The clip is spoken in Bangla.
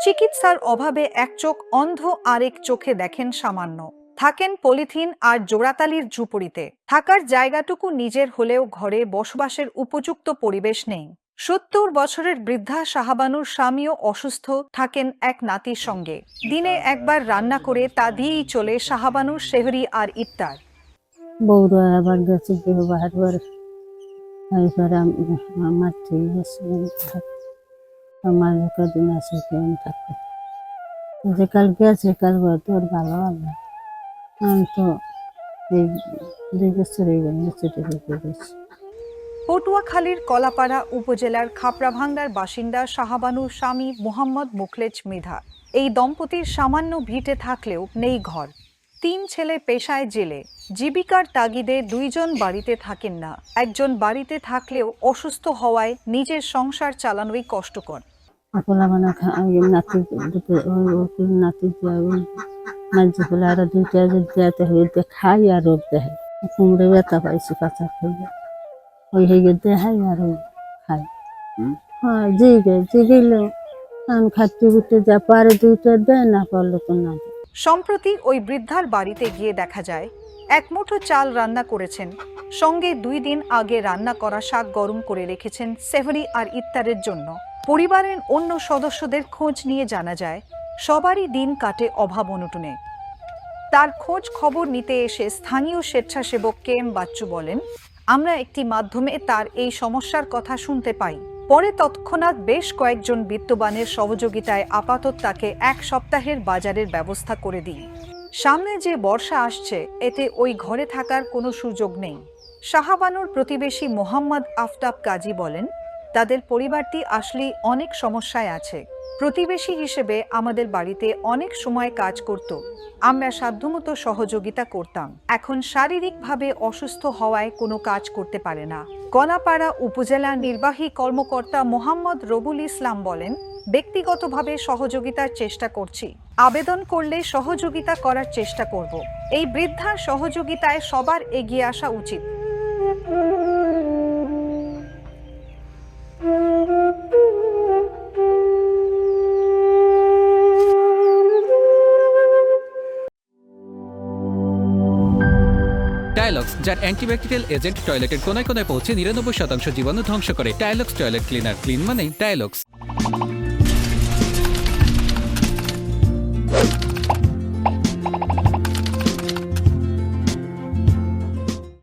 চিকিৎসার অভাবে এক চোখ অন্ধ, আরেক চোখে দেখেন সামান্য। থাকেন পলিথিন আর জোড়াতালির ঝুপড়িতে। থাকার জায়গাটুকু নিজের হলেও ঘরে বসবাসের উপযুক্ত পরিবেশ নেই। ৭০ বছরের বৃদ্ধা শাহাবানুর স্বামীও অসুস্থ, থাকেন এক নাতির সঙ্গে। দিনে একবার রান্না করে তা দিয়েই চলে শাহাবানুর সেহরি আর ইফতার। বউরা আবার গেছে কেউ বারবার এইবারে আমার ঠিক আছে আমার কদিন আছে কেউ থাকবে যে কাল গেছে কাল তোর ভালো হবে আমি তো এই ২ বছর এই ছুটি হয়ে গেছি। পটুয়াখালীর কলাপাড়া উপজেলার খাপড়াভাঙ্গার বাসিন্দা শাহাবানুর স্বামী মোহাম্মদ মুখলেছ মৃধা। এই দম্পতির সামান্য ভিটে থাকলেও নেই ঘর। ৩ ছেলে পেশায় জেলে। জীবিকার তাগিদে ২ জন বাড়িতে থাকেন না। একজন বাড়িতে থাকলেও অসুস্থ হওয়ায় নিজের সংসার চালানোই কষ্টকর। পোলা মানে নাতি দুটো নাতি মাঝে পোলা আরো ২টা দেওয়াতে হয়ে খাই আর রোগ দেয় কুমড়ে ব্যথা পাইছি কাঁচা খাইলে ওই হয়ে দেখাই আর খাই। হ্যাঁ জিগেলো আমি খাটতে খুঁটতে যা পারে ২টা দেয়, না পারলে তো না দেয়। সম্প্রতি ওই বৃদ্ধার বাড়িতে গিয়ে দেখা যায় এক মুঠো চাল রান্না করেছেন, সঙ্গে ২ দিন আগে রান্না করা শাক গরম করে রেখেছেন সেহরি আর ইফতারের জন্য। পরিবারের অন্য সদস্যদের খোঁজ নিয়ে জানা যায় সবারই দিন কাটে অভাব অনটনে। তার খোঁজ খবর নিতে এসে স্থানীয় স্বেচ্ছাসেবক KM বাচ্চু বলেন, আমরা একটি মাধ্যমে তার এই সমস্যার কথা শুনতে পাই। পরে তৎক্ষণাৎ বেশ কয়েকজন বিত্তবানের সহযোগিতায় আপাতত তাকে ১ সপ্তাহের বাজারের ব্যবস্থা করে দিই। সামনে যে বর্ষা আসছে, এতে ওই ঘরে থাকার কোনো সুযোগ নেই। শাহাবানুর প্রতিবেশী মোহাম্মদ আফতাব কাজী বলেন, তাদের পরিবারটি আসলেই অনেক সমস্যায় আছে। প্রতিবেশী হিসেবে আমাদের বাড়িতে অনেক সময় কাজ করত, আমরা সাধ্যমতো সহযোগিতা করতাম। এখন শারীরিকভাবে অসুস্থ হওয়ায় কোনো কাজ করতে পারে না। কলাপাড়া উপজেলা নির্বাহী কর্মকর্তা মোহাম্মদ রবুল ইসলাম বলেন, ব্যক্তিগতভাবে সহযোগিতার চেষ্টা করছি, আবেদন করলে সহযোগিতা করার চেষ্টা করব। এই বৃদ্ধার সহযোগিতায় সবার এগিয়ে আসা উচিত। টাইলক্স, যার অ্যান্টিব্যাকটেরিয়াল এজেন্ট টয়লেটের কোনায় কোনায় পৌঁছে ৯৯% জীবাণু ধ্বংস করে। টাইলক্স টয়লেট ক্লিনার, ক্লিন মানে টাইলক্স।